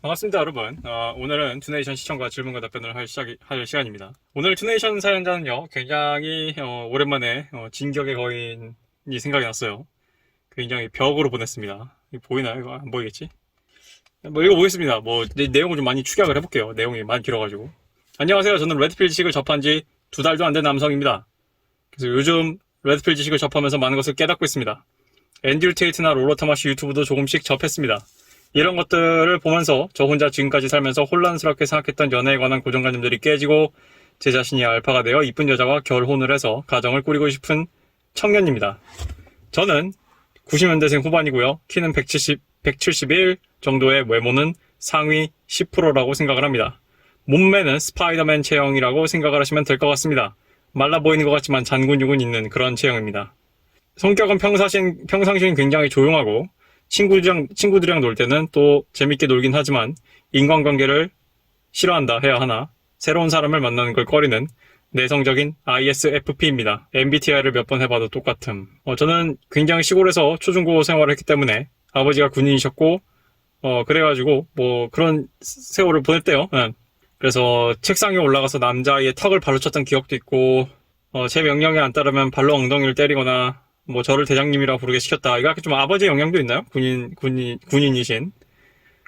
반갑습니다, 여러분. 오늘은 투네이션 시청과 질문과 답변을 할 시간입니다. 오늘 투네이션 사연자는요, 굉장히 오랜만에 진격의 거인이 생각이 났어요. 굉장히 벽으로 보냈습니다. 이거 보이나요? 이거 안 보이겠지? 뭐 읽어보겠습니다. 내용을 좀 많이 축약을 해볼게요. 내용이 많이 길어가지고. 안녕하세요. 저는 레드필 지식을 접한 지 2달도 안 된 남성입니다. 그래서 요즘 레드필 지식을 접하면서 많은 것을 깨닫고 있습니다. 앤드류 테이트나 롤러 터마시 유튜브도 조금씩 접했습니다. 이런 것들을 보면서 저 혼자 지금까지 살면서 혼란스럽게 생각했던 연애에 관한 고정관념들이 깨지고 제 자신이 알파가 되어 이쁜 여자와 결혼을 해서 가정을 꾸리고 싶은 청년입니다. 저는 90년대생 후반이고요. 키는 171 정도의 외모는 상위 10%라고 생각을 합니다. 몸매는 스파이더맨 체형이라고 생각을 하시면 될 것 같습니다. 말라 보이는 것 같지만 잔근육은 있는 그런 체형입니다. 성격은 평상시엔 굉장히 조용하고 친구들이랑 놀 때는 또 재밌게 놀긴 하지만 인간관계를 싫어한다 해야 하나 새로운 사람을 만나는 걸 꺼리는 내성적인 ISFP입니다. MBTI를 몇 번 해봐도 똑같음. 저는 굉장히 시골에서 초중고 생활을 했기 때문에 아버지가 군인이셨고 그래가지고 그런 세월을 보냈대요. 그래서 책상 위에 올라가서 남자아이의 턱을 발로 쳤던 기억도 있고 제 명령에 안 따르면 발로 엉덩이를 때리거나 저를 대장님이라고 부르게 시켰다. 이거 약간 좀 아버지의 영향도 있나요? 군인이신.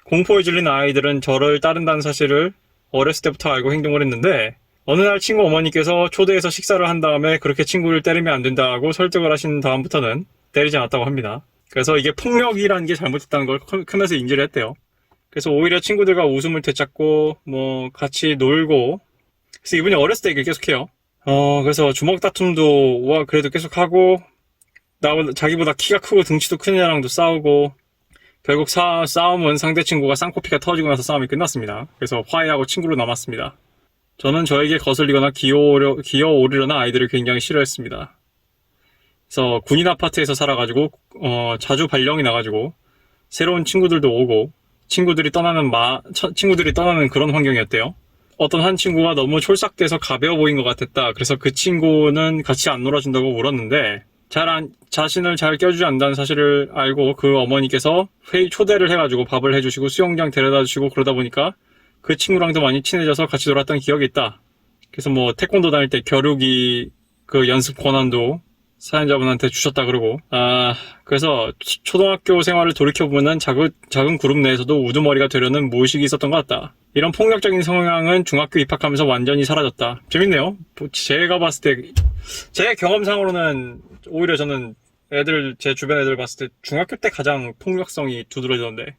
공포에 질린 아이들은 저를 따른다는 사실을 어렸을 때부터 알고 행동을 했는데, 어느 날 친구 어머니께서 초대해서 식사를 한 다음에 그렇게 친구를 때리면 안 된다고 설득을 하신 다음부터는 때리지 않았다고 합니다. 그래서 이게 폭력이라는 게 잘못됐다는 걸 크면서 인지를 했대요. 그래서 오히려 친구들과 웃음을 되찾고, 같이 놀고, 그래서 이분이 어렸을 때 얘기를 계속해요. 그래서 주먹 다툼도, 그래도 계속하고, 자기보다 키가 크고 등치도 큰 애랑도 싸우고 결국 싸움은 상대 친구가 쌍코피가 터지고 나서 싸움이 끝났습니다. 그래서 화해하고 친구로 남았습니다. 저는 저에게 거슬리거나 기어오르려는 아이들을 굉장히 싫어했습니다. 그래서 군인 아파트에서 살아가지고 자주 발령이 나가지고 새로운 친구들도 오고 친구들이 떠나는 그런 환경이었대요. 어떤 한 친구가 너무 촐싹대서 가벼워 보인 것 같았다. 그래서 그 친구는 같이 안 놀아준다고 울었는데 자신을 잘 껴주지 않는다는 사실을 알고 그 어머니께서 초대를 해가지고 밥을 해주시고 수영장 데려다 주시고 그러다 보니까 그 친구랑도 많이 친해져서 같이 놀았던 기억이 있다. 그래서 태권도 다닐 때 겨루기 그 연습 권한도 사연자분한테 주셨다 그러고 그래서 초등학교 생활을 돌이켜보면 작은 그룹 내에서도 우두머리가 되려는 무의식이 있었던 것 같다. 이런 폭력적인 성향은 중학교 입학하면서 완전히 사라졌다. 재밌네요. 제가 봤을 때 제 경험상으로는 오히려 저는 제 주변 애들 봤을 때 중학교 때 가장 폭력성이 두드러지던데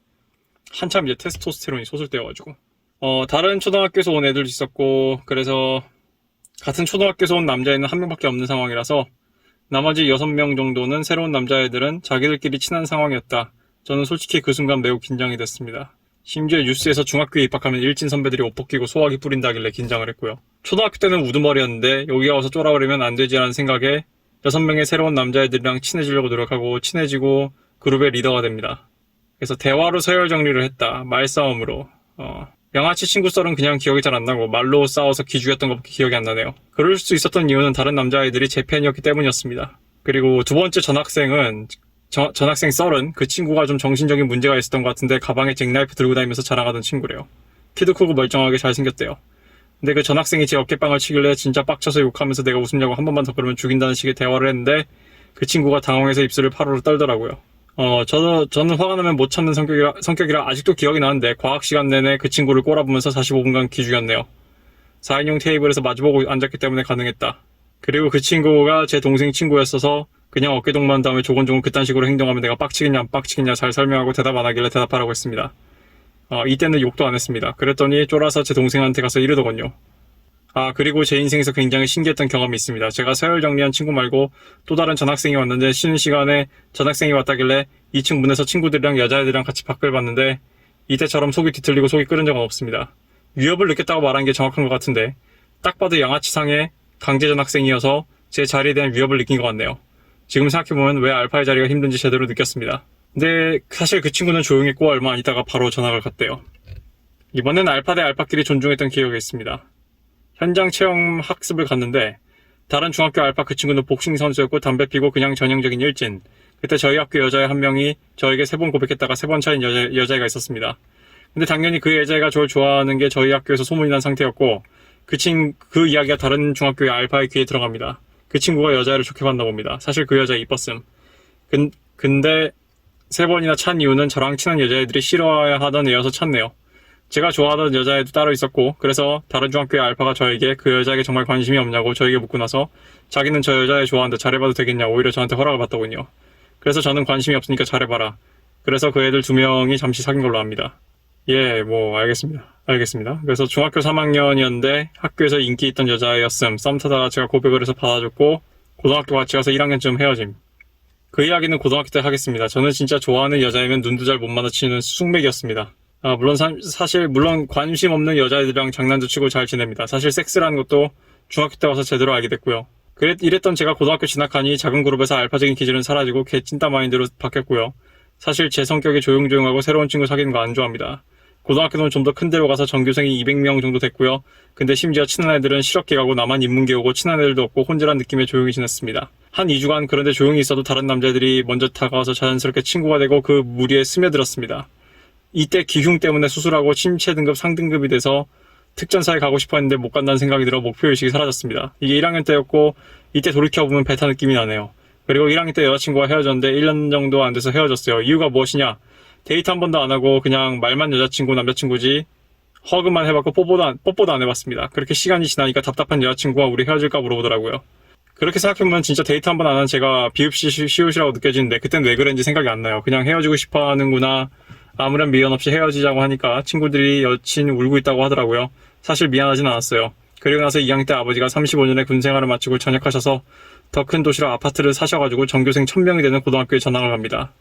한참 이제 테스토스테론이 솟을 때여가지고 다른 초등학교에서 온 애들도 있었고 그래서 같은 초등학교에서 온 남자애는 한 명밖에 없는 상황이라서 나머지 6명 정도는 새로운 남자애들은 자기들끼리 친한 상황이었다. 저는 솔직히 그 순간 매우 긴장이 됐습니다. 심지어 뉴스에서 중학교에 입학하면 일진 선배들이 옷 벗기고 소화기 뿌린다길래 긴장을 했고요. 초등학교 때는 우두머리였는데 여기 와서 쫄아버리면 안 되지라는 생각에 6명의 새로운 남자애들이랑 친해지려고 노력하고 친해지고 그룹의 리더가 됩니다. 그래서 대화로 서열 정리를 했다. 말싸움으로. 양아치 친구 썰은 그냥 기억이 잘 안 나고 말로 싸워서 기죽였던 것밖에 기억이 안 나네요. 그럴 수 있었던 이유는 다른 남자아이들이 제 팬이었기 때문이었습니다. 그리고 두 번째 전학생 썰은 그 친구가 좀 정신적인 문제가 있었던 것 같은데 가방에 잭나이프 들고 다니면서 자랑하던 친구래요. 키도 크고 멀쩡하게 잘생겼대요. 근데 그 전학생이 제 어깨빵을 치길래 진짜 빡쳐서 욕하면서 내가 웃음냐고 한 번만 더 그러면 죽인다는 식의 대화를 했는데 그 친구가 당황해서 입술을 파르르 떨더라고요. 저는 화가 나면 못 참는 성격이라 아직도 기억이 나는데 과학 시간 내내 그 친구를 꼬라보면서 45분간 기죽였네요. 4인용 테이블에서 마주보고 앉았기 때문에 가능했다. 그리고 그 친구가 제 동생 친구였어서 그냥 어깨동무한 다음에 조곤조곤 그딴 식으로 행동하면 내가 빡치겠냐 안 빡치겠냐 잘 설명하고 대답 안 하길래 대답하라고 했습니다. 이때는 욕도 안 했습니다. 그랬더니 쫄아서 제 동생한테 가서 이러더군요. 그리고 제 인생에서 굉장히 신기했던 경험이 있습니다. 제가 서열 정리한 친구 말고 또 다른 전학생이 왔는데 쉬는 시간에 전학생이 왔다길래 2층 문에서 친구들이랑 여자애들이랑 같이 밖을 봤는데 이때처럼 속이 뒤틀리고 속이 끓은 적은 없습니다. 위협을 느꼈다고 말한 게 정확한 것 같은데 딱 봐도 양아치상의 강제 전학생이어서 제 자리에 대한 위협을 느낀 것 같네요. 지금 생각해보면 왜 알파의 자리가 힘든지 제대로 느꼈습니다. 근데 사실 그 친구는 조용했고 얼마 안 있다가 바로 전학을 갔대요. 이번엔 알파 대 알파끼리 존중했던 기억이 있습니다. 현장 체험 학습을 갔는데 다른 중학교 알파 그 친구는 복싱 선수였고 담배 피고 그냥 전형적인 일진. 그때 저희 학교 여자애 한 명이 저에게 3번 고백했다가 3번 차인 여자애가 있었습니다. 근데 당연히 그 여자애가 저를 좋아하는 게 저희 학교에서 소문이 난 상태였고 그 이야기가 다른 중학교의 알파의 귀에 들어갑니다. 그 친구가 여자애를 좋게 봤나 봅니다. 사실 그 여자 이뻤음. 근데 3번이나 찬 이유는 저랑 친한 여자애들이 싫어하던 애여서 찼네요. 제가 좋아하던 여자애도 따로 있었고 그래서 다른 중학교의 알파가 저에게 그 여자에게 정말 관심이 없냐고 저에게 묻고 나서 자기는 저 여자애 좋아하는데 잘해봐도 되겠냐 오히려 저한테 허락을 받더군요. 그래서 저는 관심이 없으니까 잘해봐라. 그래서 그 애들 2명이 잠시 사귄 걸로 압니다. 예, 뭐 알겠습니다. 그래서 중학교 3학년이었는데 학교에서 인기 있던 여자애였음. 썸 타다가 제가 고백을 해서 받아줬고 고등학교 같이 가서 1학년쯤 헤어짐. 그 이야기는 고등학교 때 하겠습니다. 저는 진짜 좋아하는 여자애면 눈도 잘 못 마주치는 숙맥이었습니다. 물론 관심 없는 여자애들이랑 장난도 치고 잘 지냅니다. 사실 섹스라는 것도 중학교 때 와서 제대로 알게 됐고요. 이랬던 제가 고등학교 진학하니 작은 그룹에서 알파적인 기질은 사라지고 개찐따 마인드로 바뀌었고요. 사실 제 성격이 조용조용하고 새로운 친구 사귀는 거 안 좋아합니다. 고등학교는 좀 더 큰 데로 가서 전교생이 200명 정도 됐고요. 근데 심지어 친한 애들은 실업계 가고 나만 인문계 오고 친한 애들도 없고 혼자란 느낌에 조용히 지냈습니다. 한 2주간 그런데 조용히 있어도 다른 남자들이 먼저 다가와서 자연스럽게 친구가 되고 그 무리에 스며들었습니다. 이때 기흉 때문에 수술하고 침체 등급 상등급이 돼서 특전사에 가고 싶어 했는데 못 간다는 생각이 들어 목표의식이 사라졌습니다. 이게 1학년 때였고 이때 돌이켜보면 베타 느낌이 나네요. 그리고 1학년 때 여자친구와 헤어졌는데 1년 정도 안 돼서 헤어졌어요. 이유가 무엇이냐? 데이트 한 번도 안 하고 그냥 말만 여자친구 남자친구지 허그만 해봤고 뽀뽀도 안 해봤습니다. 그렇게 시간이 지나니까 답답한 여자친구가 우리 헤어질까 물어보더라고요. 그렇게 생각해보면 진짜 데이트 한 번 안 한 제가 비읍시시옷이라고 느껴지는데 그땐 왜 그랬는지 생각이 안 나요. 그냥 헤어지고 싶어 하는구나. 아무런 미련 없이 헤어지자고 하니까 친구들이 여친 울고 있다고 하더라고요. 사실 미안하진 않았어요. 그리고 나서 2학년 때 아버지가 35년의 군생활을 마치고 전역하셔서 더 큰 도시로 아파트를 사셔가지고 전교생 1000명이 되는 고등학교에 전학을 갑니다.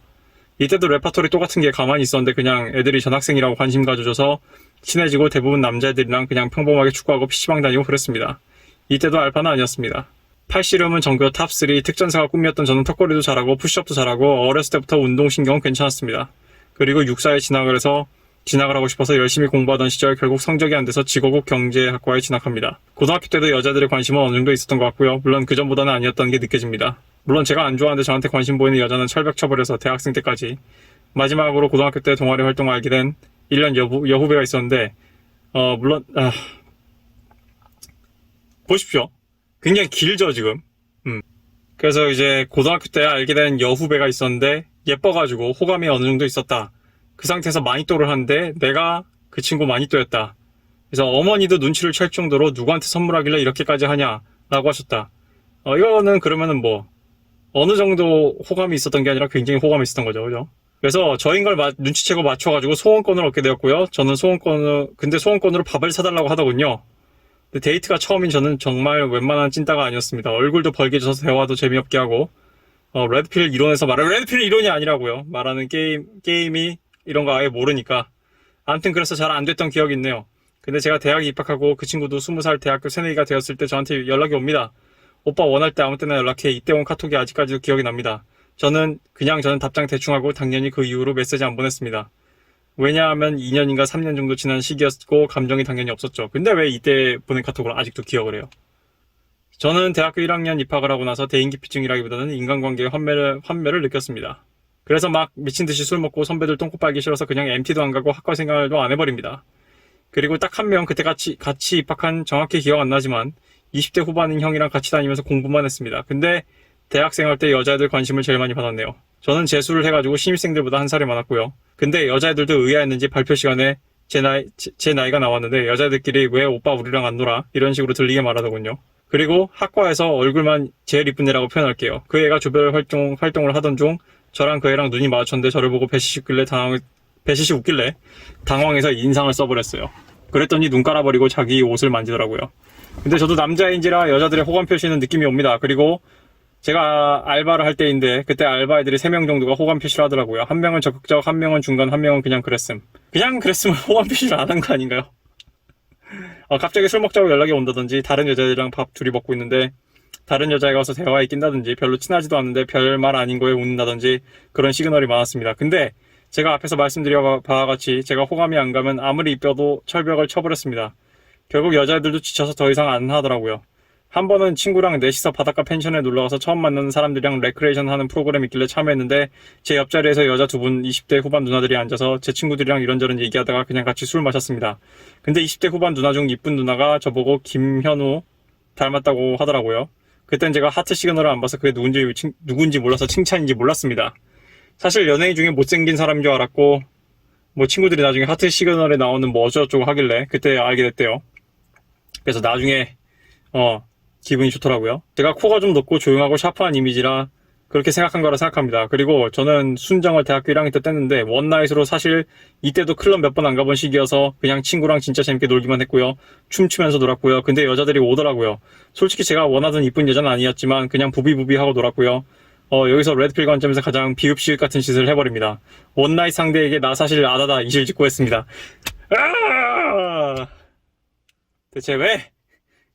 이때도 레파토리 똑같은 게 가만히 있었는데 그냥 애들이 전학생이라고 관심 가져줘서 친해지고 대부분 남자애들이랑 그냥 평범하게 축구하고 PC방 다니고 그랬습니다. 이때도 알파는 아니었습니다. 팔씨름은 전교 탑3, 특전사가 꿈이었던 저는 턱걸이도 잘하고 푸시업도 잘하고 어렸을 때부터 운동신경은 괜찮았습니다. 그리고 육사에 진학을 하고 싶어서 열심히 공부하던 시절 결국 성적이 안 돼서 직업국 경제학과에 진학합니다. 고등학교 때도 여자들의 관심은 어느 정도 있었던 것 같고요. 물론 그 전보다는 아니었다는 게 느껴집니다. 물론 제가 안 좋아하는데 저한테 관심 보이는 여자는 철벽 쳐버려서 대학생 때까지. 마지막으로 고등학교 때 동아리 활동을 알게 된 1년 여후배가 있었는데 보십시오. 굉장히 길죠 지금. 그래서 이제 고등학교 때 알게 된 여후배가 있었는데 예뻐가지고 호감이 어느 정도 있었다. 그 상태에서 마니또를 하는데 내가 그 친구 마니또였다. 그래서 어머니도 눈치를 챌 정도로 누구한테 선물하길래 이렇게까지 하냐라고 하셨다. 이거는 그러면은 뭐 어느 정도 호감이 있었던 게 아니라 굉장히 호감이 있었던 거죠, 그죠? 그래서 저인 걸 눈치채고 맞춰가지고 소원권을 얻게 되었고요. 저는 소원권으로 밥을 사달라고 하더군요. 근데 데이트가 처음인 저는 정말 웬만한 찐따가 아니었습니다. 얼굴도 벌개져서 대화도 재미없게 하고 레드필 이론에서 레드필 이론이 아니라고요. 말하는 게임이 이런 거 아예 모르니까. 아무튼 그래서 잘 안 됐던 기억이 있네요. 근데 제가 대학에 입학하고 그 친구도 20살 대학교 새내기가 되었을 때 저한테 연락이 옵니다. 오빠 원할 때 아무 때나 연락해. 이때 온 카톡이 아직까지도 기억이 납니다. 저는 답장 대충 하고 당연히 그 이후로 메시지 안 보냈습니다. 왜냐하면 2년인가 3년 정도 지난 시기였고 감정이 당연히 없었죠. 근데 왜 이때 보낸 카톡을 아직도 기억을 해요? 저는 대학교 1학년 입학을 하고 나서 대인기피증이라기보다는 인간관계의 환멸을 느꼈습니다. 그래서 막 미친듯이 술 먹고 선배들 똥꼬 빨기 싫어서 그냥 MT도 안 가고 학과 생활도 안 해버립니다. 그리고 딱 한 명 그때 같이 입학한 정확히 기억 안 나지만 20대 후반인 형이랑 같이 다니면서 공부만 했습니다. 근데 대학생활 때 여자애들 관심을 제일 많이 받았네요. 저는 재수를 해가지고 신입생들보다 한 살이 많았고요. 근데 여자애들도 의아했는지 발표 시간에 제 나이가 나왔는데 여자애들끼리 왜 오빠 우리랑 안 놀아? 이런 식으로 들리게 말하더군요. 그리고 학과에서 얼굴만 제일 이쁜 애라고 표현할게요. 그 애가 조별 활동을 하던 중 저랑 그 애랑 눈이 마주쳤는데 저를 보고 배시시 웃길래 당황해서 인상을 써버렸어요. 그랬더니 눈 깔아버리고 자기 옷을 만지더라고요. 근데 저도 남자인지라 여자들의 호감 표시는 느낌이 옵니다. 그리고 제가 알바를 할 때인데 그때 알바 애들이 3명 정도가 호감 표시를 하더라고요. 한 명은 적극적, 한 명은 중간, 한 명은 그냥 그랬으면 호감 표시를 안 한 거 아닌가요? 갑자기 술 먹자고 연락이 온다든지 다른 여자들이랑 밥 둘이 먹고 있는데 다른 여자애가 와서 대화에 낀다든지 별로 친하지도 않은데 별말 아닌 거에 웃는다든지 그런 시그널이 많았습니다. 근데 제가 앞에서 말씀드린 바와 같이 제가 호감이 안 가면 아무리 이뻐도 철벽을 쳐버렸습니다. 결국 여자애들도 지쳐서 더 이상 안 하더라고요. 한 번은 친구랑 넷이서 바닷가 펜션에 놀러가서 처음 만나는 사람들이랑 레크레이션 하는 프로그램이 있길래 참여했는데 제 옆자리에서 여자 두 분 20대 후반 누나들이 앉아서 제 친구들이랑 이런저런 얘기하다가 그냥 같이 술 마셨습니다. 근데 20대 후반 누나 중 이쁜 누나가 저보고 김현우 닮았다고 하더라고요. 그땐 제가 하트 시그널을 안 봐서 그게 누군지 몰라서 칭찬인지 몰랐습니다. 사실 연예인 중에 못생긴 사람인 줄 알았고 뭐 친구들이 나중에 하트 시그널에 나오는 뭐 어쩌고저쩌고 하길래 그때 알게 됐대요. 그래서 나중에 기분이 좋더라고요. 제가 코가 좀 높고 조용하고 샤프한 이미지라 그렇게 생각한 거라 생각합니다. 그리고 저는 순정을 대학교 1학년 때 뗐는데 원나잇으로 사실 이때도 클럽 몇 번 안 가본 시기여서 그냥 친구랑 진짜 재밌게 놀기만 했고요. 춤추면서 놀았고요. 근데 여자들이 오더라고요. 솔직히 제가 원하던 이쁜 여자는 아니었지만 그냥 부비부비하고 놀았고요. 여기서 레드필 관점에서 가장 비읍시읒 같은 짓을 해버립니다. 원나잇 상대에게 나 사실 아다다 이실 짓고 했습니다. 대체 왜?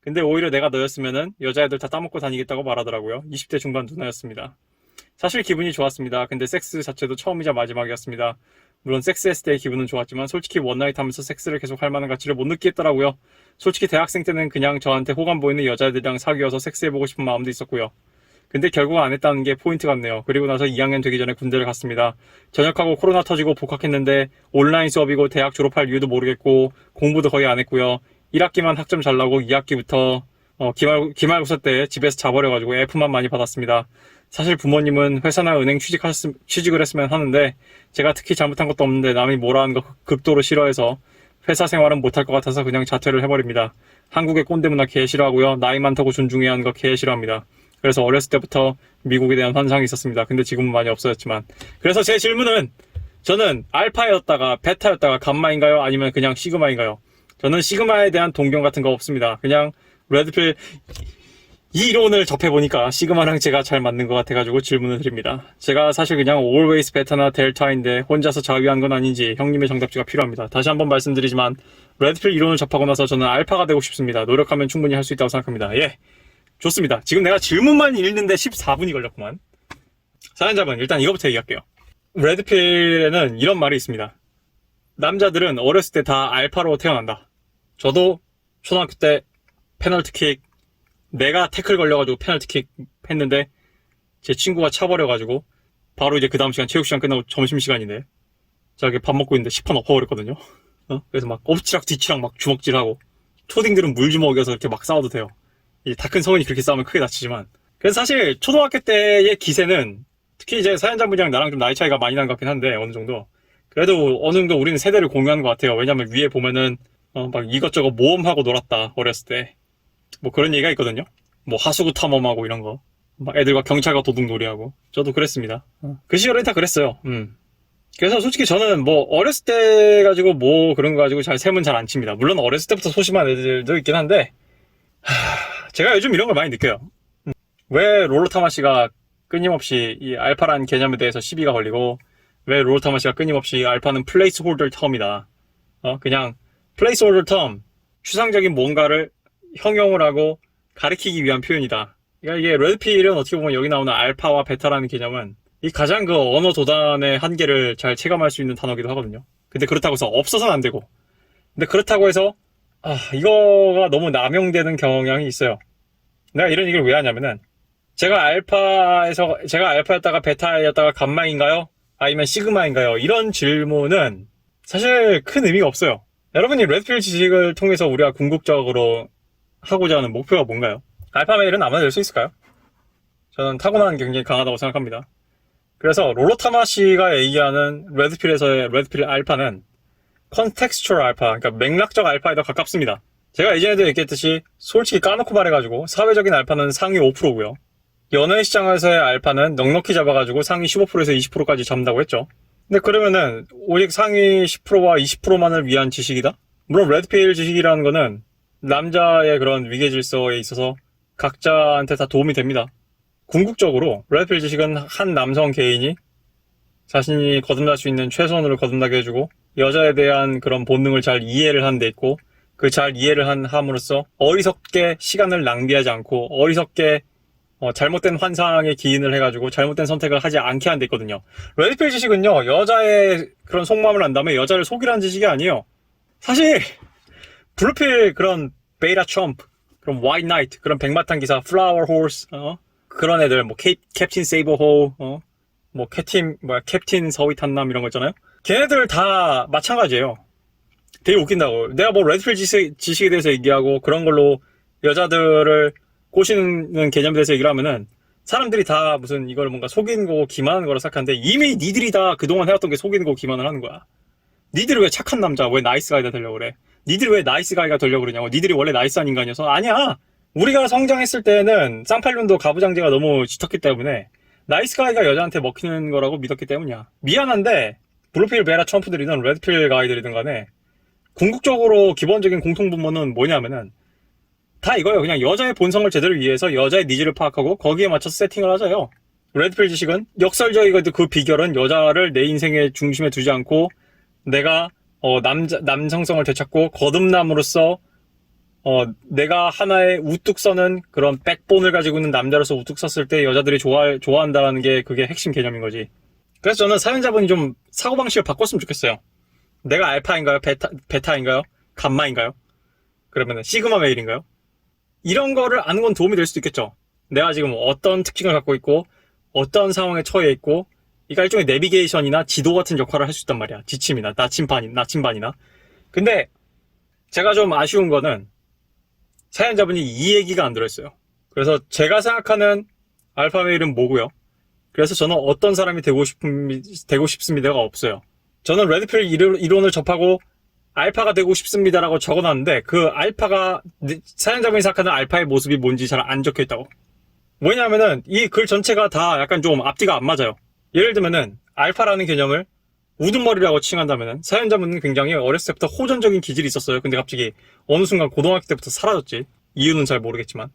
근데 오히려 내가 너였으면은 여자애들 다 따먹고 다니겠다고 말하더라고요. 20대 중반 누나였습니다. 사실 기분이 좋았습니다. 근데 섹스 자체도 처음이자 마지막이었습니다. 물론 섹스했을 때의 기분은 좋았지만 솔직히 원나잇 하면서 섹스를 계속 할 만한 가치를 못 느끼겠더라고요. 솔직히 대학생 때는 그냥 저한테 호감 보이는 여자애들이랑 사귀어서 섹스해보고 싶은 마음도 있었고요. 근데 결국 안 했다는 게 포인트 같네요. 그리고 나서 2학년 되기 전에 군대를 갔습니다. 전역하고 코로나 터지고 복학했는데 온라인 수업이고 대학 졸업할 이유도 모르겠고 공부도 거의 안 했고요. 1학기만 학점 잘 나오고 2학기부터 기말고사 때 집에서 자버려가지고 F만 많이 받았습니다. 사실 부모님은 회사나 은행 취직을 했으면 하는데 제가 특히 잘못한 것도 없는데 남이 뭐라 하는 거 극도로 싫어해서 회사 생활은 못할 것 같아서 그냥 자퇴를 해버립니다. 한국의 꼰대 문화 개 싫어하고요. 나이 많다고 존중해야 하는 거 개 싫어합니다. 그래서 어렸을 때부터 미국에 대한 환상이 있었습니다. 근데 지금은 많이 없어졌지만. 그래서 제 질문은 저는 알파였다가 베타였다가 감마인가요? 아니면 그냥 시그마인가요? 저는 시그마에 대한 동경 같은 거 없습니다. 그냥 레드필 이 이론을 접해보니까 시그마랑 제가 잘 맞는 것 같아가지고 질문을 드립니다. 제가 사실 그냥 always 베타나 델타인데 혼자서 자위한 건 아닌지 형님의 정답지가 필요합니다. 다시 한번 말씀드리지만 레드필 이론을 접하고 나서 저는 알파가 되고 싶습니다. 노력하면 충분히 할 수 있다고 생각합니다. 예, 좋습니다. 지금 내가 질문만 읽는데 14분이 걸렸구만. 사연자분 일단 이거부터 얘기할게요. 레드필에는 이런 말이 있습니다. 남자들은 어렸을 때 다 알파로 태어난다. 저도 초등학교 때 페널티킥 내가 태클 걸려가지고 페널티킥 했는데 제 친구가 차버려가지고 바로 이제 그 다음 시간 체육시간 끝나고 점심시간인데 저기 밥 먹고 있는데 10번 엎어버렸거든요. 그래서 막 엎치락 뒤치락 막 주먹질하고 초딩들은 물주먹이어서 이렇게 막 싸워도 돼요. 이제 다 큰 성인이 그렇게 싸우면 크게 다치지만 그래서 사실 초등학교 때의 기세는 특히 이제 사연자분이랑 나랑 좀 나이 차이가 많이 난 것 같긴 한데 어느 정도 그래도 어느 정도 우리는 세대를 공유하는 것 같아요. 왜냐면 위에 보면은 막 이것저것 모험하고 놀았다 어렸을 때 뭐 그런 얘기가 있거든요. 뭐 하수구 탐험하고 이런 거 막 애들과 경찰과 도둑놀이하고 저도 그랬습니다. 그 시절엔 다 그랬어요. 그래서 솔직히 저는 뭐 어렸을 때 가지고 뭐 그런 거 가지고 잘 셈은 잘 안 칩니다. 물론 어렸을 때부터 소심한 애들도 있긴 한데 제가 요즘 이런 걸 많이 느껴요. 왜 롤러타마 씨가 끊임없이 이 알파라는 개념에 대해서 시비가 걸리고 왜 롤러타마 씨가 끊임없이 알파는 플레이스 홀더 텀이다. 그냥 플레이스 홀더 텀 추상적인 뭔가를 형용을 하고 가리키기 위한 표현이다. 그러니까 이게 레드필은 어떻게 보면 여기 나오는 알파와 베타라는 개념은 이 가장 그 언어 도단의 한계를 잘 체감할 수 있는 단어기도 하거든요. 근데 그렇다고 해서 없어서는 안 되고 근데 그렇다고 해서 이거가 너무 남용되는 경향이 있어요. 내가 이런 얘기를 왜 하냐면은 제가 알파였다가 베타였다가 감마인가요? 아니면 시그마인가요? 이런 질문은 사실 큰 의미가 없어요. 여러분이 레드필 지식을 통해서 우리가 궁극적으로 하고자 하는 목표가 뭔가요? 알파 메일은 아무나 될 수 있을까요? 저는 타고난 게 굉장히 강하다고 생각합니다. 그래서 롤러타마 씨가 얘기하는 레드필에서의 레드필 알파는 컨텍스추얼 알파, 그러니까 맥락적 알파에 더 가깝습니다. 제가 예전에도 얘기했듯이 솔직히 까놓고 말해가지고 사회적인 알파는 상위 5%고요. 연예 시장에서의 알파는 넉넉히 잡아가지고 상위 15%에서 20%까지 잡는다고 했죠. 근데 그러면은 오직 상위 10%와 20%만을 위한 지식이다? 물론 레드필 지식이라는 거는 남자의 그런 위계 질서에 있어서 각자한테 다 도움이 됩니다. 궁극적으로 레드필 지식은 한 남성 개인이 자신이 거듭날 수 있는 최선으로 거듭나게 해주고 여자에 대한 그런 본능을 잘 이해를 하는 데 있고 그 잘 이해를 함으로써 어리석게 시간을 낭비하지 않고 어리석게 잘못된 환상에 기인을 해가지고 잘못된 선택을 하지 않게 하는 데 있거든요. 레드필 지식은요, 여자의 그런 속마음을 안 다음에 여자를 속이라는 지식이 아니에요. 사실 블루필 그런 베이타 첨프 그럼 White Knight, 그런 백마탄 기사, Flower Horse, 그런 애들, 뭐 캡틴 세이버호, 뭐 캡틴 서위탄남 이런 거 있잖아요. 걔네들 다 마찬가지예요. 되게 웃긴다고. 내가 뭐 레드필 지식에 대해서 얘기하고 그런 걸로 여자들을 꼬시는 개념에 대해서 얘기를 하면은 사람들이 다 무슨 이걸 뭔가 속이는 거고 기만하는 거라 생각하는데 이미 니들이 다 그동안 해왔던 게 속이는 거고 기만을 하는 거야. 니들이 왜 착한 남자, 왜 나이스 가이가 되려고 그래? 니들이 왜 나이스 가이가 되려고 그러냐고. 니들이 원래 나이스한 인간이어서. 아니야. 우리가 성장했을 때는 쌍팔년도 가부장제가 너무 짙었기 때문에 나이스 가이가 여자한테 먹히는 거라고 믿었기 때문이야. 미안한데 블루필, 베라, 트럼프들이든 레드필 가이들이든 간에 궁극적으로 기본적인 공통분모는 뭐냐면은 다 이거예요. 그냥 여자의 본성을 제대로 이해해서 여자의 니즈를 파악하고 거기에 맞춰서 세팅을 하자요. 레드필 지식은 역설적이거든. 그 비결은 여자를 내 인생의 중심에 두지 않고 내가 남성성을 되찾고 거듭남으로써 내가 하나의 우뚝 서는 그런 백본을 가지고 있는 남자로서 우뚝 섰을 때 여자들이 좋아한다는 게 그게 핵심 개념인 거지. 그래서 저는 사연자분이 좀 사고방식을 바꿨으면 좋겠어요. 내가 알파인가요? 베타인가요? 감마인가요? 그러면은 시그마 메일인가요? 이런 거를 아는 건 도움이 될 수도 있겠죠. 내가 지금 어떤 특징을 갖고 있고 어떤 상황에 처해 있고 그러니까 일종의 내비게이션이나 지도 같은 역할을 할 수 있단 말이야. 지침이나 나침반이나. 근데 제가 좀 아쉬운 거는 사연자분이 이 얘기가 안 들어있어요. 그래서 제가 생각하는 알파 메일은 뭐고요? 그래서 저는 어떤 사람이 되고 싶습니다가 없어요. 저는 레드필 이론을 접하고 알파가 되고 싶습니다라고 적어놨는데 그 알파가 사연자분이 생각하는 알파의 모습이 뭔지 잘 안 적혀있다고. 왜냐하면은 이 글 전체가 다 약간 좀 앞뒤가 안 맞아요. 예를 들면은 알파라는 개념을 우두머리라고 칭한다면은 사연자분은 굉장히 어렸을 때부터 호전적인 기질이 있었어요. 근데 갑자기 어느 순간 고등학교 때부터 사라졌지. 이유는 잘 모르겠지만.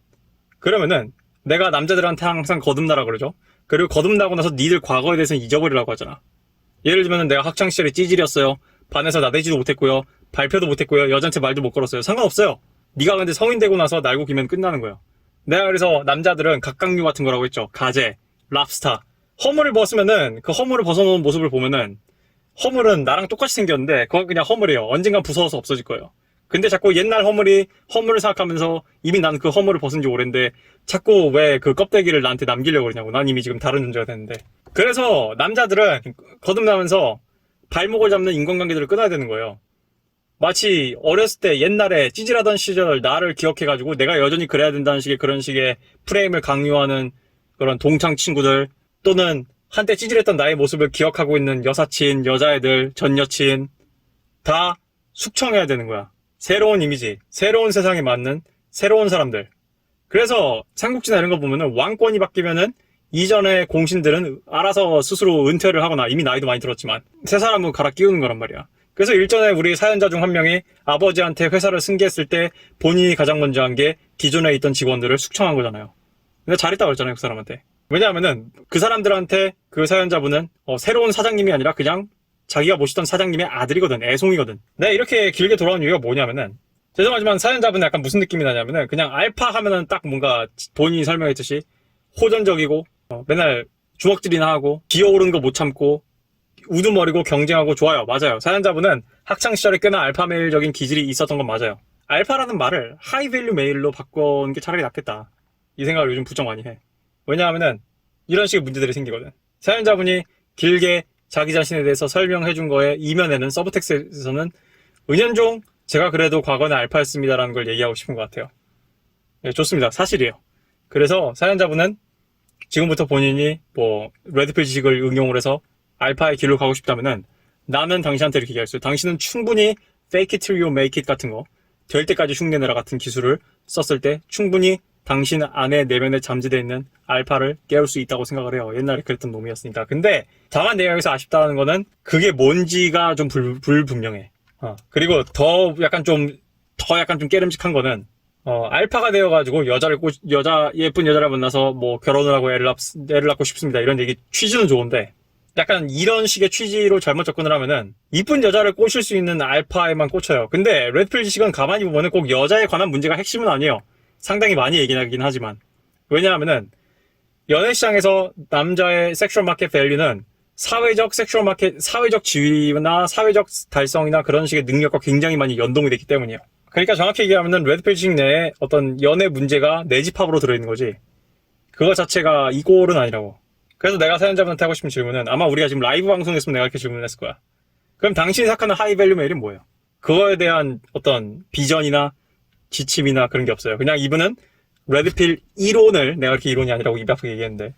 그러면은 내가 남자들한테 항상 거듭나라 그러죠. 그리고 거듭나고 나서 니들 과거에 대해서는 잊어버리라고 하잖아. 예를 들면은 내가 학창시절에 찌질이었어요. 반에서 나대지도 못했고요. 발표도 못했고요. 여자한테 말도 못 걸었어요. 상관없어요. 네가 근데 성인 되고 나서 날고 기면 끝나는 거예요. 내가 그래서 남자들은 각각류 같은 거라고 했죠. 가재, 랍스타. 허물을 벗으면은 그 허물을 벗어놓은 모습을 보면은 허물은 나랑 똑같이 생겼는데 그건 그냥 허물이에요. 언젠간 부서져서 없어질 거예요. 근데 자꾸 옛날 허물을 생각하면서 이미 난 그 허물을 벗은 지 오랜데 자꾸 왜 그 껍데기를 나한테 남기려고 그러냐고. 난 이미 지금 다른 존재가 됐는데. 그래서 남자들은 거듭나면서 발목을 잡는 인간관계들을 끊어야 되는 거예요. 마치 어렸을 때 옛날에 찌질하던 시절 나를 기억해가지고 내가 여전히 그래야 된다는 식의 그런 식의 프레임을 강요하는 그런 동창 친구들 또는 한때 찌질했던 나의 모습을 기억하고 있는 여사친, 여자애들, 전 여친 다 숙청해야 되는 거야. 새로운 이미지, 새로운 세상에 맞는 새로운 사람들. 그래서 삼국지나 이런 거 보면은 왕권이 바뀌면은 이전의 공신들은 알아서 스스로 은퇴를 하거나 이미 나이도 많이 들었지만 새 사람을 갈아 끼우는 거란 말이야. 그래서 일전에 우리 사연자 중 한 명이 아버지한테 회사를 승계했을 때 본인이 가장 먼저 한 게 기존에 있던 직원들을 숙청한 거잖아요. 근데 잘했다고 그랬잖아요, 그 사람한테. 왜냐하면은 그 사람들한테 그 사연자분은 새로운 사장님이 아니라 그냥 자기가 모시던 사장님의 아들이거든, 애송이거든. 내가 이렇게 길게 돌아온 이유가 뭐냐면은 죄송하지만 사연자분은 약간 무슨 느낌이 나냐면은 그냥 알파 하면은 딱 뭔가 본인이 설명했듯이 호전적이고 맨날 주먹질이나 하고 기어오르는 거 못 참고 우두머리고 경쟁하고 좋아요. 맞아요. 사연자분은 학창시절에 꽤나 알파 메일적인 기질이 있었던 건 맞아요. 알파라는 말을 하이밸류 메일로 바꾸는 게 차라리 낫겠다. 이 생각을 요즘 부쩍 많이 해. 왜냐하면은 이런 식의 문제들이 생기거든. 사연자분이 길게 자기 자신에 대해서 설명해준 거에 이면에는 서브텍스트에서는 은연중 제가 그래도 과거는 알파였습니다라는 걸 얘기하고 싶은 것 같아요. 네, 좋습니다. 사실이에요. 그래서 사연자분은 지금부터 본인이 레드필 지식을 응용을 해서 알파의 길로 가고 싶다면은 나는 당신한테 이렇게 얘기할 수 있어요. 당신은 충분히 fake it till you make it 같은 거, 될 때까지 흉내내라 같은 기술을 썼을 때 충분히 당신 안에 내면에 잠재되어 있는 알파를 깨울 수 있다고 생각을 해요. 옛날에 그랬던 놈이었으니까. 근데 다만 내가 여기서 아쉽다는 거는 그게 뭔지가 좀 불분명해. 그리고 더 약간 좀 깨름직한 거는 알파가 되어가지고 예쁜 여자를 만나서 결혼을 하고 애를 낳고 싶습니다. 이런 얘기 취지는 좋은데 약간 이런 식의 취지로 잘못 접근을 하면은 이쁜 여자를 꼬실 수 있는 알파에만 꽂혀요. 근데 레드필 지식은 가만히 보면은 꼭 여자에 관한 문제가 핵심은 아니에요. 상당히 많이 얘기하긴 하지만. 왜냐하면은 연애시장에서 남자의 섹슈얼 마켓 밸류는 사회적 지위나 사회적 달성이나 그런 식의 능력과 굉장히 많이 연동이 됐기 때문이에요. 그러니까 정확히 얘기하면은 레드필 지식 내에 어떤 연애 문제가 내 집합으로 들어있는 거지. 그거 자체가 이꼴은 아니라고. 그래서 내가 사연자분한테 하고 싶은 질문은 아마 우리가 지금 라이브 방송했으면 내가 이렇게 질문을 했을 거야. 그럼 당신이 생각하는 하이밸류 메일은 뭐예요? 그거에 대한 어떤 비전이나 지침이나 그런 게 없어요. 그냥 이분은 레드필 이론을 내가 이렇게 이론이 아니라고 입 아프게 얘기했는데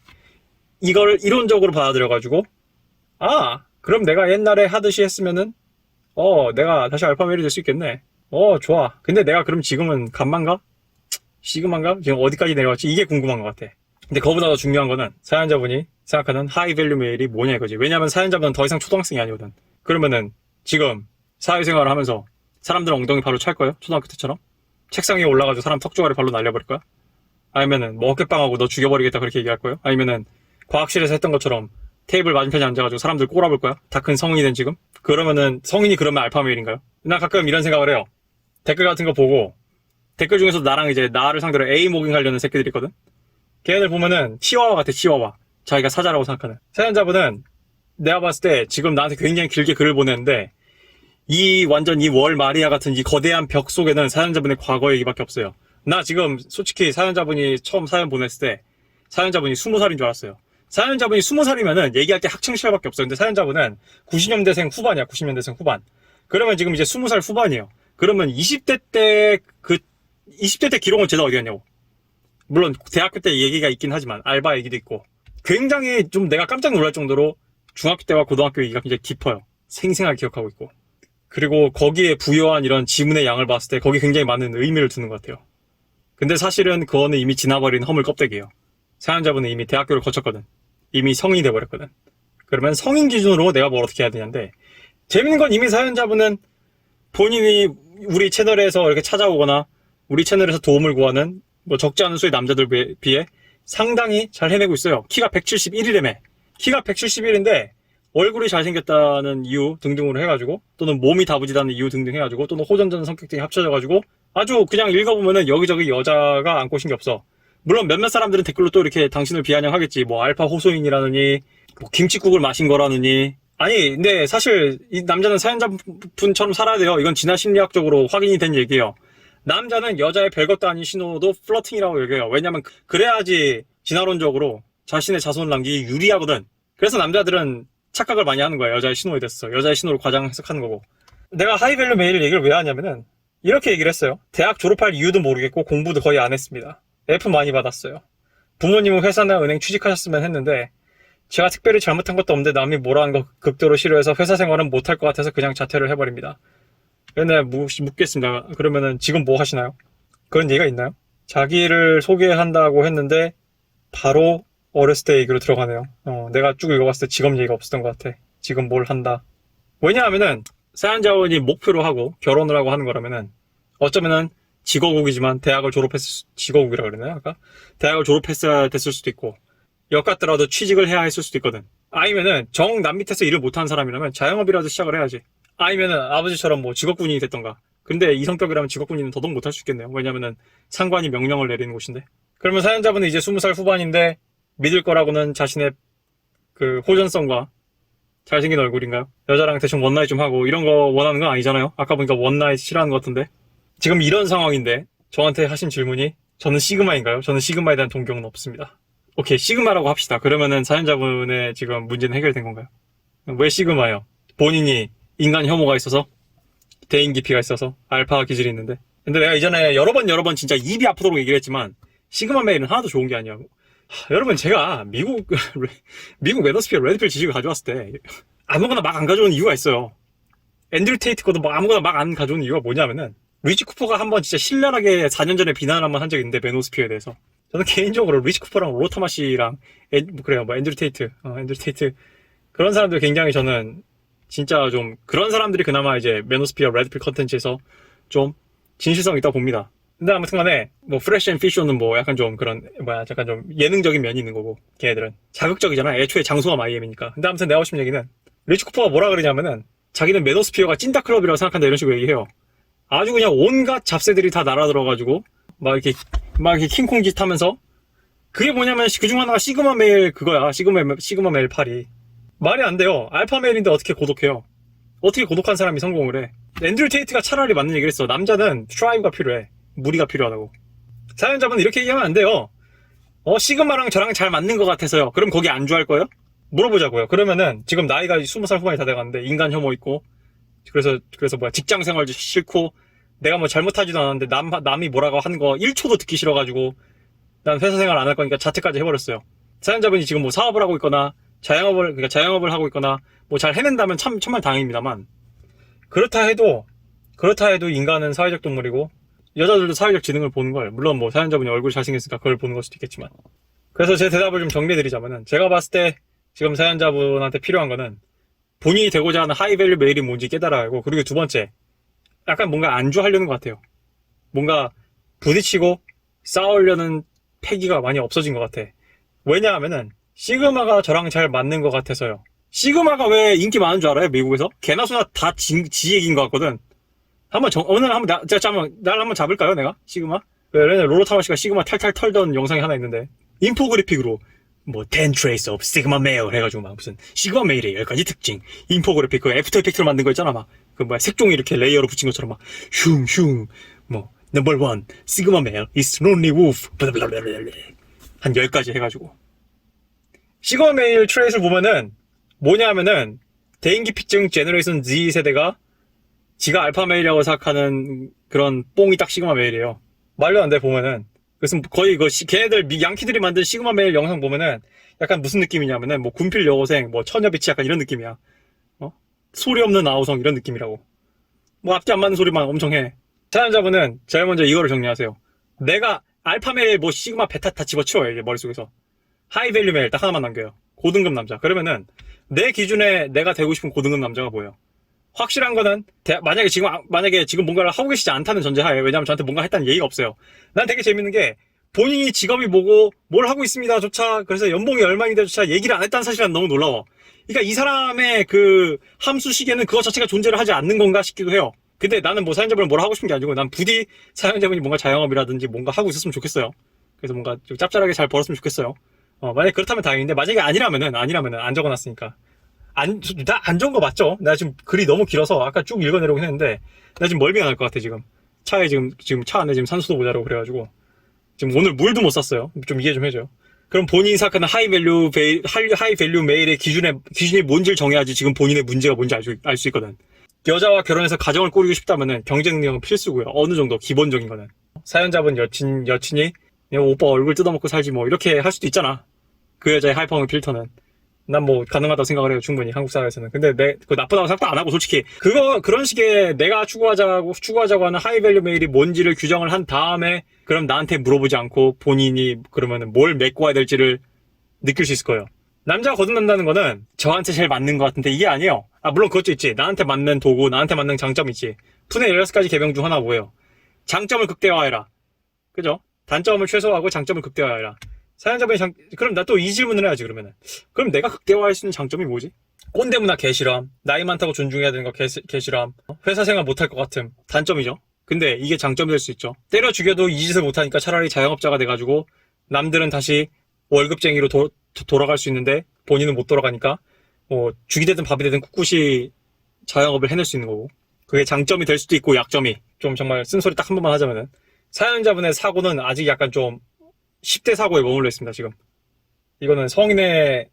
이걸 이론적으로 받아들여가지고 그럼 내가 옛날에 하듯이 했으면은 내가 다시 알파 메일이 될 수 있겠네. 좋아. 근데 내가 그럼 지금은 감만가? 시그만가? 지금 어디까지 내려왔지? 이게 궁금한 것 같아. 근데 그거보다 더 중요한 거는 사연자분이 생각하는 하이밸류 메일이 뭐냐 이거지. 왜냐면 사연자분은 더 이상 초등학생이 아니거든. 그러면은 지금 사회생활을 하면서 사람들은 엉덩이 바로 찰 거예요? 초등학교 때처럼? 책상 위에 올라가지고 사람 턱조가리 발로 날려버릴 거야? 아니면은 뭐 어깨빵하고 너 죽여버리겠다 그렇게 얘기할 거예요? 아니면은 과학실에서 했던 것처럼 테이블 맞은편에 앉아가지고 사람들 꼬라볼 거야? 다 큰 성인이 된 지금? 그러면은 성인이 그러면 알파 메일인가요? 나 가끔 이런 생각을 해요. 댓글 같은 거 보고 댓글 중에서도 나랑 이제 나를 상대로 A 모깅 하려는 새끼들이 있거든? 걔네들 보면은 치와와 같아. 치와와. 자기가 사자라고 생각하는 사연자분은 내가 봤을 때 지금 나한테 굉장히 길게 글을 보냈는데 완전 이 월 마리아 같은 이 거대한 벽 속에는 사연자분의 과거 얘기밖에 없어요. 나 지금 솔직히 사연자분이 처음 사연 보냈을 때 사연자분이 20살인 줄 알았어요. 사연자분이 20살이면은 얘기할 게 학창시절밖에 없어요. 근데 사연자분은 90년대생 후반이야. 90년대생 후반. 그러면 지금 이제 20살 후반이에요. 그러면 20대 때 20대 때 기록은 제가 어디 갔냐고. 물론 대학교 때 얘기가 있긴 하지만 알바 얘기도 있고 굉장히 좀 내가 깜짝 놀랄 정도로 중학교 때와 고등학교 얘기가 굉장히 깊어요. 생생하게 기억하고 있고. 그리고 거기에 부여한 이런 지문의 양을 봤을 때 거기 굉장히 많은 의미를 두는 것 같아요. 근데 사실은 그거는 이미 지나버린 허물 껍데기예요. 사연자분은 이미 대학교를 거쳤거든. 이미 성인이 돼버렸거든. 그러면 성인 기준으로 내가 뭘 어떻게 해야 되냐인데 재밌는 건 이미 사연자분은 본인이 우리 채널에서 이렇게 찾아오거나 우리 채널에서 도움을 구하는 뭐 적지 않은 수의 남자들 비해 상당히 잘 해내고 있어요. 키가 171이라며. 키가 171인데 얼굴이 잘생겼다는 이유 등등으로 해가지고 또는 몸이 다부지다는 이유 등등 해가지고 또는 호전전 성격 등이 합쳐져가지고 아주 그냥 읽어보면은 여기저기 여자가 안 꼬신 게 없어. 물론 몇몇 사람들은 댓글로 또 이렇게 당신을 비아냥하겠지. 뭐 알파 호소인이라느니 뭐 김치국을 마신 거라느니. 아니 근데 사실 이 남자는 사연자분처럼 살아야 돼요. 이건 진화 심리학적으로 확인이 된 얘기예요. 남자는 여자의 별것도 아닌 신호도 플러팅이라고 얘기해요. 왜냐면 그래야지 진화론적으로 자신의 자손을 남기기 유리하거든. 그래서 남자들은 착각을 많이 하는 거야. 여자의 신호에 대해서. 여자의 신호를 과장 해석하는 거고. 내가 하이밸류 메일 얘기를 왜 하냐면은 이렇게 얘기를 했어요. 대학 졸업할 이유도 모르겠고 공부도 거의 안 했습니다. F 많이 받았어요. 부모님은 회사나 은행 취직하셨으면 했는데 제가 특별히 잘못한 것도 없는데 남이 뭐라 하는 거 극도로 싫어해서 회사 생활은 못할 것 같아서 그냥 자퇴를 해버립니다. 근데 묻겠습니다. 그러면은 지금 뭐 하시나요? 그런 얘기가 있나요? 자기를 소개한다고 했는데 바로 어렸을 때 얘기로 들어가네요. 내가 쭉 읽어봤을 때 직업 얘기가 없었던 것 같아. 지금 뭘 한다. 왜냐하면은 사연자원이 목표로 하고 결혼을 하고 하는 거라면은 어쩌면은 직업국이지만 직업국이라 그랬나요? 아까? 대학을 졸업했어야 됐을 수도 있고 역 같더라도 취직을 해야 했을 수도 있거든. 아니면은 남 밑에서 일을 못하는 사람이라면 자영업이라도 시작을 해야지. 아니면은 아버지처럼 뭐 직업군인이 됐던가. 근데 이 성격이라면 직업군인은 더더욱 못할 수 있겠네요. 왜냐면은 상관이 명령을 내리는 곳인데. 그러면 사연자분은 이제 20살 후반인데 믿을 거라고는 자신의 그 호전성과 잘생긴 얼굴인가요? 여자랑 대충 원나잇 좀 하고 이런 거 원하는 건 아니잖아요. 아까 보니까 원나잇 싫어하는 것 같은데. 지금 이런 상황인데 저한테 하신 질문이 저는 시그마인가요? 저는 시그마에 대한 동경은 없습니다. 오케이, 시그마라고 합시다. 그러면은 사연자분의 지금 문제는 해결된 건가요? 왜 시그마예요? 본인이 인간 혐오가 있어서? 대인 기피가 있어서? 알파 기질이 있는데? 근데 내가 이전에 여러 번 진짜 입이 아프도록 얘기를 했지만 시그마 메일은 하나도 좋은 게 아니야. 여러분 제가 미국 매너스피어 레드필 지식을 가져왔을 때 아무거나 막 안 가져오는 이유가 있어요. 앤드류 테이트 거도 뭐 아무거나 막 안 가져오는 이유가 뭐냐면은 리치 쿠퍼가 한번 진짜 신랄하게 4년 전에 비난을 한번 한 적이 있는데 매너스피어에 대해서 저는 개인적으로 리치 쿠퍼랑 로타마 씨랑 앤드류 테이트 그런 사람들 굉장히 저는 진짜 좀 그런 사람들이 그나마 이제 매너스피어 레드필 컨텐츠에서 좀 진실성 있다고 봅니다. 근데 아무튼 간에 뭐 프레쉬 앤 피쇼는 뭐 약간 좀 그런 약간 좀 예능적인 면이 있는 거고 걔네들은 자극적이잖아. 애초에 장소가 마이애미니까. 근데 아무튼 내가 하고 싶은 얘기는 리치 쿠퍼가 뭐라 그러냐면은 자기는 매너스피어가 찐따클럽이라고 생각한다 이런 식으로 얘기해요. 아주 그냥 온갖 잡새들이 다 날아들어가지고 막 이렇게 킹콩 짓 하면서 그게 뭐냐면 그중 하나가 시그마 메일 그거야. 시그마 메일 8이 말이 안 돼요. 알파 메일인데 어떻게 고독해요? 어떻게 고독한 사람이 성공을 해? 앤드류 테이트가 차라리 맞는 얘기를 했어. 남자는 스트라이브가 필요해. 무리가 필요하다고. 사연자분은 이렇게 얘기하면 안 돼요. 시그마랑 저랑 잘 맞는 것 같아서요. 그럼 거기 안주할 거예요? 물어보자고요. 그러면은 지금 나이가 20살 후반이 다 돼가는데 인간 혐오 있고 그래서 뭐야 직장 생활도 싫고 내가 뭐 잘못하지도 않았는데 남이 뭐라고 하는 거 1초도 듣기 싫어가지고 난 회사 생활 안 할 거니까 자퇴까지 해버렸어요. 사연자분이 지금 뭐 사업을 하고 있거나 자영업을 하고 있거나 뭐 잘 해낸다면 천만 다행입니다만 그렇다 해도 인간은 사회적 동물이고 여자들도 사회적 지능을 보는 걸 물론 뭐 사연자분이 얼굴이 잘생겼으니까 그걸 보는 걸 수도 있겠지만 그래서 제 대답을 좀 정리해드리자면은 제가 봤을 때 지금 사연자분한테 필요한 거는 본인이 되고자 하는 하이밸류 메일이 뭔지 깨달아야 하고 그리고 두 번째 약간 뭔가 안주하려는 것 같아요. 뭔가 부딪히고 싸우려는 패기가 많이 없어진 것 같아. 왜냐하면은 시그마가 저랑 잘 맞는 것 같아서요. 시그마가 왜 인기 많은 줄 알아요? 미국에서? 개나 소나 다 지 얘기인 것 같거든. 오늘 한번 날 한번 잡을까요, 내가? 시그마? 롤러타워 씨가 시그마 탈탈 털던 영상이 하나 있는데 인포그래픽으로 뭐 10 traits of sigma male 해가지고 막 무슨 시그마 메일의 10가지 특징 인포그래픽 그 애프터 이펙트로 만든 거 있잖아. 막 그 뭐야 색종이 이렇게 레이어로 붙인 것처럼 막 흉흉 뭐 number one sigma male is lonely wolf 한 10가지 해가지고 시그마 메일 트레이스를 보면은 뭐냐 하면은 대인기피증 제너레이션 Z 세대가 지가 알파 메일이라고 생각하는 그런 뽕이 딱 시그마 메일이에요. 말도 안 돼 보면은. 그래서 거의 걔네들 양키들이 만든 시그마 메일 영상 보면은 약간 무슨 느낌이냐면은 뭐 군필 여고생, 뭐 처녀비치 약간 이런 느낌이야. 소리 없는 아우성 이런 느낌이라고. 뭐 앞뒤 안 맞는 소리만 엄청 해. 사연자분은 제일 먼저 이거를 정리하세요. 내가 알파 메일 뭐 시그마 베타 다 집어치워요 이게 머릿속에서. 하이밸류 메일 딱 하나만 남겨요. 고등급 남자. 그러면은 내 기준에 내가 되고 싶은 고등급 남자가 뭐예요? 확실한 거는 만약에 지금 뭔가를 하고 계시지 않다는 전제하에 왜냐면 저한테 뭔가 했다는 예의가 없어요. 난 되게 재밌는 게 본인이 직업이 뭐고 뭘 하고 있습니다 조차 그래서 연봉이 얼마인데 조차 얘기를 안 했다는 사실은 너무 놀라워. 그러니까 이 사람의 그 함수식에는 그것 자체가 존재를 하지 않는 건가 싶기도 해요. 근데 나는 뭐 사연자분을 뭐라 하고 싶은 게 아니고 난 부디 사연자분이 뭔가 자영업이라든지 뭔가 하고 있었으면 좋겠어요. 그래서 뭔가 좀 짭짤하게 잘 벌었으면 좋겠어요. 만약에 그렇다면 다행인데 만약에 아니라면은 안 적어놨으니까 나 안 적은 거 맞죠? 나 지금 글이 너무 길어서 아까 쭉 읽어내려고 했는데 나 지금 멀미가 날 것 같아 지금. 차에 지금 차 안에 지금 산소도 모자라고 그래가지고 지금 오늘 물도 못 샀어요. 좀 이해 좀 해줘요. 그럼 본인이 생각하는 하이밸류 메일의 기준이 뭔지를 정해야지 지금 본인의 문제가 뭔지 알 수 있거든. 여자와 결혼해서 가정을 꾸리고 싶다면은 경쟁 능력은 필수고요. 어느 정도 기본적인 거는. 사연자분 여친이 그냥 오빠 얼굴 뜯어먹고 살지 뭐 이렇게 할 수도 있잖아. 그 여자의 하이퍼형 필터는. 난 뭐 가능하다고 생각을 해요. 충분히 한국 사회에서는. 근데 그거 나쁘다고 생각도 안 하고 솔직히 그런 식의 내가 추구하자고 하는 하이밸류 메일이 뭔지를 규정을 한 다음에 그럼 나한테 물어보지 않고 본인이 그러면은 뭘 메꿔 와야 될지를 느낄 수 있을 거예요. 남자가 거듭난다는 거는 저한테 제일 맞는 것 같은데 이게 아니에요. 물론 그것도 있지. 나한테 맞는 도구, 나한테 맞는 장점이 있지. 푼의 16가지 개명 중 하나 뭐예요? 장점을 극대화해라. 그죠? 단점을 최소화하고 장점을 극대화해라. 사연자분이 그럼 나 또 이 질문을 해야지 그러면은. 그럼 내가 극대화할 수 있는 장점이 뭐지? 꼰대 문화 개싫음, 나이 많다고 존중해야 되는 거 개싫음, 회사 생활 못할 것 같음. 단점이죠. 근데 이게 장점이 될 수 있죠. 때려 죽여도 이 짓을 못하니까 차라리 자영업자가 돼가지고 남들은 다시 월급쟁이로 돌아갈 수 있는데 본인은 못 돌아가니까 뭐 죽이 되든 밥이 되든 꿋꿋이 자영업을 해낼 수 있는 거고 그게 장점이 될 수도 있고 약점이 좀 정말 쓴소리 딱 한 번만 하자면은 사연자분의 사고는 아직 약간 좀 10대 사고에 머물러 있습니다 지금. 이거는 성인의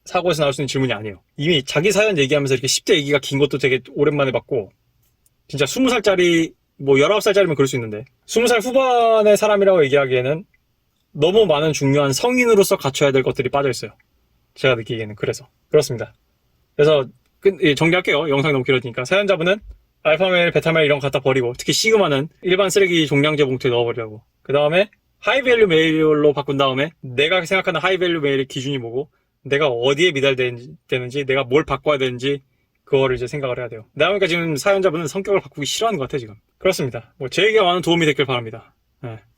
사고에서 나올 수 있는 질문이 아니에요. 이미 자기 사연 얘기하면서 이렇게 10대 얘기가 긴 것도 되게 오랜만에 봤고 진짜 20살짜리 뭐 19살짜리면 그럴 수 있는데 20살 후반의 사람이라고 얘기하기에는 너무 많은 중요한 성인으로서 갖춰야 될 것들이 빠져있어요. 제가 느끼기에는 그렇습니다. 그래서 정리할게요. 영상이 너무 길어지니까. 사연자분은 알파메일, 베타메일 이런 거 갖다 버리고 특히 시그마는 일반 쓰레기 종량제 봉투에 넣어버리라고. 그 다음에 하이밸류 메일로 바꾼 다음에 내가 생각하는 하이밸류 메일의 기준이 뭐고 내가 어디에 미달되는지 내가 뭘 바꿔야 되는지 그거를 이제 생각을 해야 돼요. 그러니까 지금 사연자분은 성격을 바꾸기 싫어하는 것 같아 지금. 그렇습니다. 뭐 제 얘기가 많은 도움이 됐길 바랍니다. 네.